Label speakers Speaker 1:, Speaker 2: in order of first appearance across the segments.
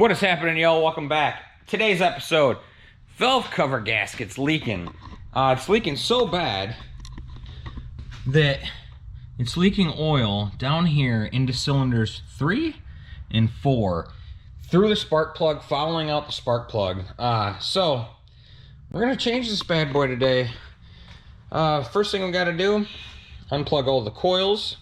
Speaker 1: What is happening, y'all? Welcome back. Today's episode, valve cover gasket's leaking. It's leaking so bad that it's leaking oil down here into cylinders 3 and 4 through the spark plug, following out the spark plug. So we're gonna change this bad boy today. First thing we gotta do, unplug all the coils,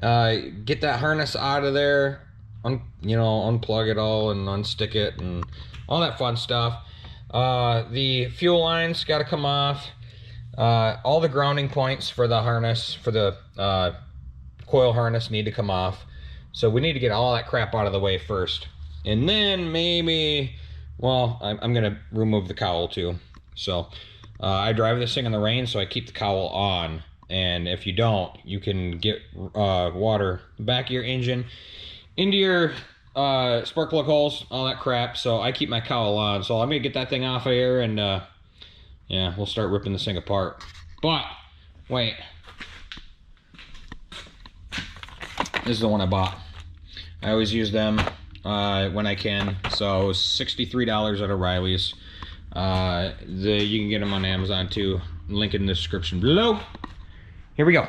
Speaker 1: get that harness out of there, unplug it all and unstick it and all that fun stuff. The fuel lines got to come off. All the grounding points for the harness, for the coil harness, need to come off. So we need to get all that crap out of the way first. And then maybe, well, I'm going to remove the cowl too. So I drive this thing in the rain, so I keep the cowl on. And if you don't, you can get water back of your engine into your spark plug holes, all that crap. So I keep my cowl on. So I'm gonna get that thing off of here, and yeah, we'll start ripping this thing apart. But wait, this is the one I bought. I always use them when I can. So it was $63 at O'Reilly's. You can get them on Amazon too. Link in the description below. Here we go.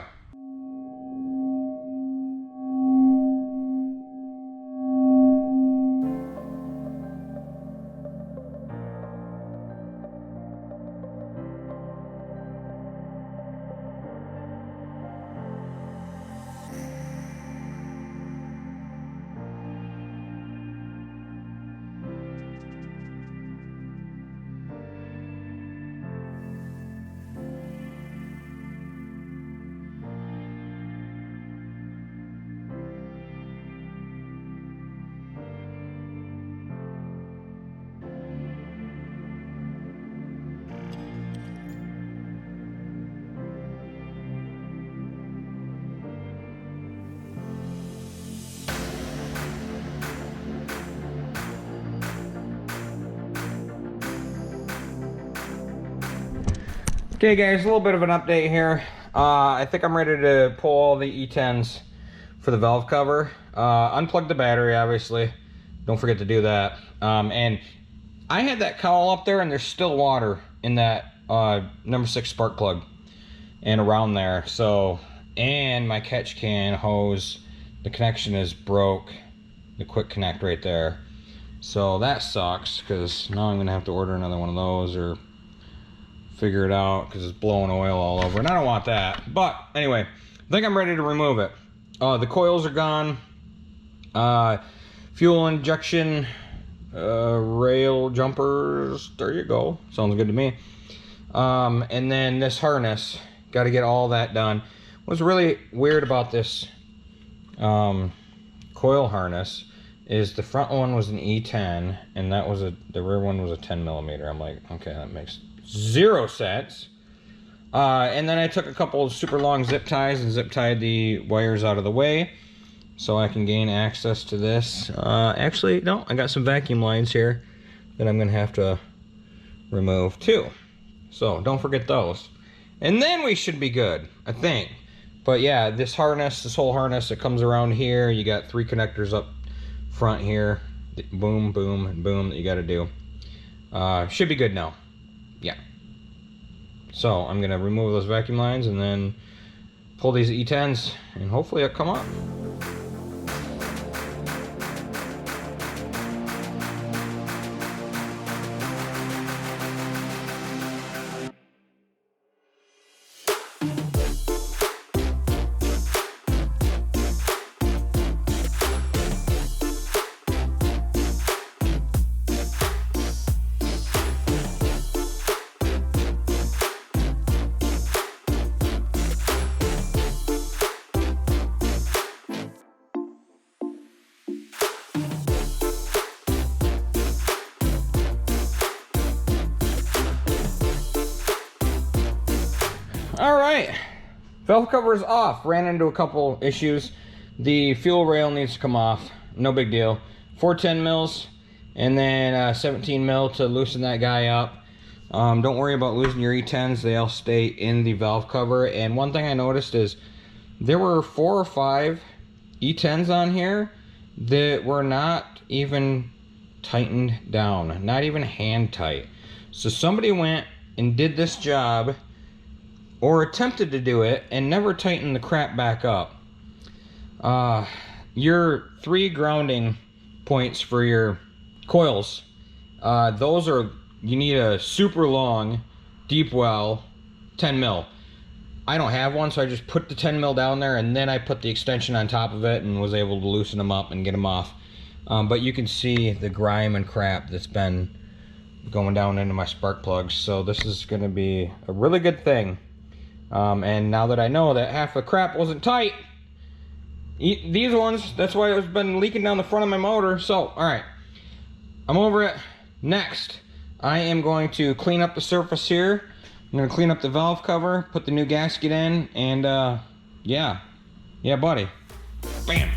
Speaker 1: Okay guys, a little bit of an update here. I think I'm ready to pull all the E10s for the valve cover. Unplug the battery, obviously. Don't forget to do that. And I had that cowl up there and there's still water in that number 6 spark plug and around there. So, and my catch can hose, the connection is broke, the quick connect right there. So that sucks, because now I'm gonna have to order another one of those or figure it out, because it's blowing oil all over and I don't want that. But anyway, I think I'm ready to remove it. The coils are gone. Fuel injection rail jumpers, there you go, sounds good to me. And then this harness, got to get all that done. What's really weird about this coil harness is the front one was an E10 and that was the rear one was a 10mm. I'm like, okay, that makes 0 sense. And then I took a couple of super long zip ties and zip tied the wires out of the way so I can gain access to this. Actually, no, I got some vacuum lines here that I'm gonna have to remove too. So don't forget those. And then we should be good, I think. But yeah, this harness, this whole harness that comes around here, you got 3 connectors up front here. Boom, boom, and boom that you gotta do. Should be good now. Yeah. So I'm gonna remove those vacuum lines and then pull these E10s and hopefully it'll come up. All right, valve cover is off. Ran into a couple issues. The fuel rail needs to come off. No big deal. 410 mils and then 17 mil to loosen that guy up. Don't worry about losing your E10s. They all stay in the valve cover. And one thing I noticed is there were 4 or 5 E10s on here that were not even tightened down, not even hand tight. So somebody went and did this job, or attempted to do it, and never tightened the crap back up. Your 3 grounding points for your coils, those are, you need a super long deep well 10 mil. I don't have one, so I just put the 10 mil down there, and then I put the extension on top of it and was able to loosen them up and get them off. But you can see the grime and crap that's been going down into my spark plugs, so this is going to be a really good thing. And now that I know that half the crap wasn't tight, these ones, that's why it's been leaking down the front of my motor. So, alright, I'm over it. Next, I am going to clean up the surface here. I'm going to clean up the valve cover, put the new gasket in, and yeah, buddy. Bam!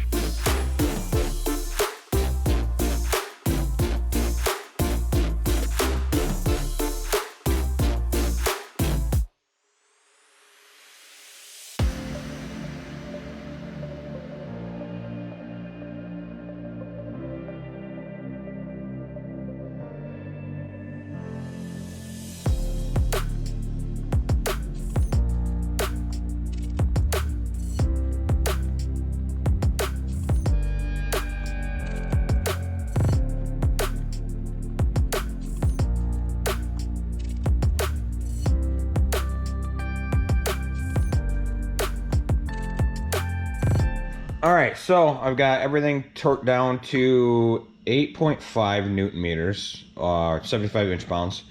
Speaker 1: Alright, so I've got everything torqued down to 8.5 Newton meters, 75 inch pounds,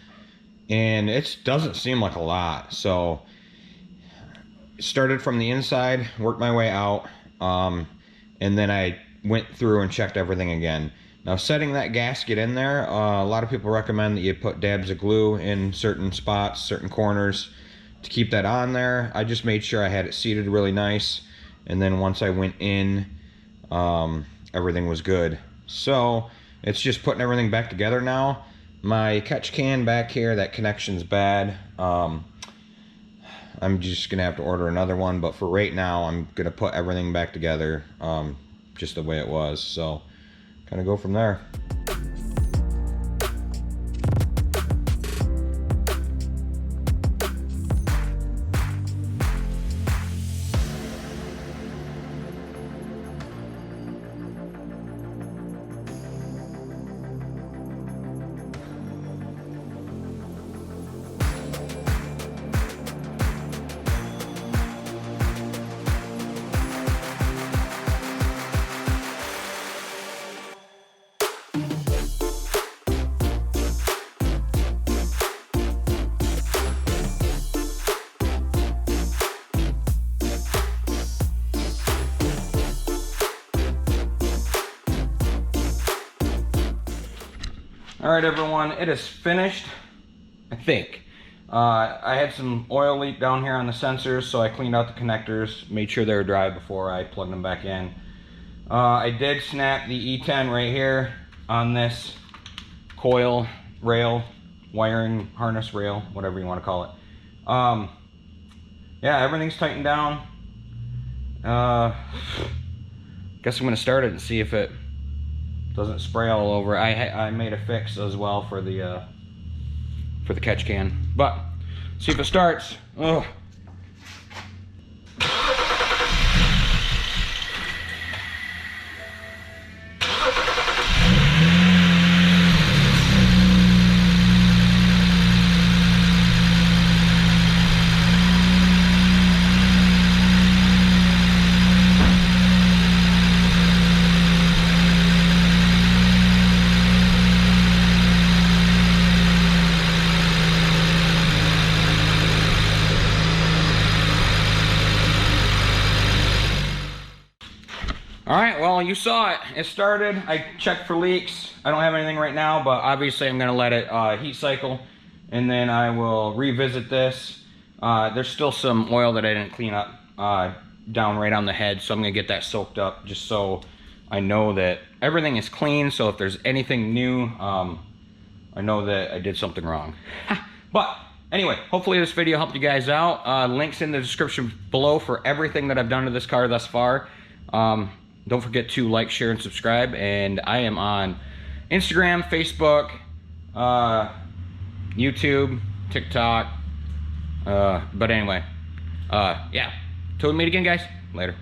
Speaker 1: and it doesn't seem like a lot. So started from the inside, worked my way out, and then I went through and checked everything again. Now, setting that gasket in there, a lot of people recommend that you put dabs of glue in certain spots, certain corners, to keep that on there. I just made sure I had it seated really nice, and then once I went in, everything was good. So it's just putting everything back together now. My catch can back here, that connection's bad. I'm just gonna have to order another one, but for right now, I'm gonna put everything back together just the way it was. So kind of go from there. Alright everyone, it is finished, I think. I had some oil leak down here on the sensors, so I cleaned out the connectors, made sure they were dry before I plugged them back in. I did snap the E10 right here on this coil rail, wiring harness rail, whatever you want to call it. Yeah, everything's tightened down. Guess I'm going to start it and see if it doesn't spray all over. I made a fix as well for the catch can, but see if it starts. Ugh. Alright, well, you saw it. It started. I checked for leaks. I don't have anything right now, but obviously I'm going to let it heat cycle, and then I will revisit this. There's still some oil that I didn't clean up down right on the head, so I'm going to get that soaked up just so I know that everything is clean. So if there's anything new, I know that I did something wrong. But anyway, hopefully this video helped you guys out. Links in the description below for everything that I've done to this car thus far. Don't forget to like, share, and subscribe, and I am on Instagram, Facebook, YouTube, TikTok. But anyway, yeah. Till we meet again, guys. Later.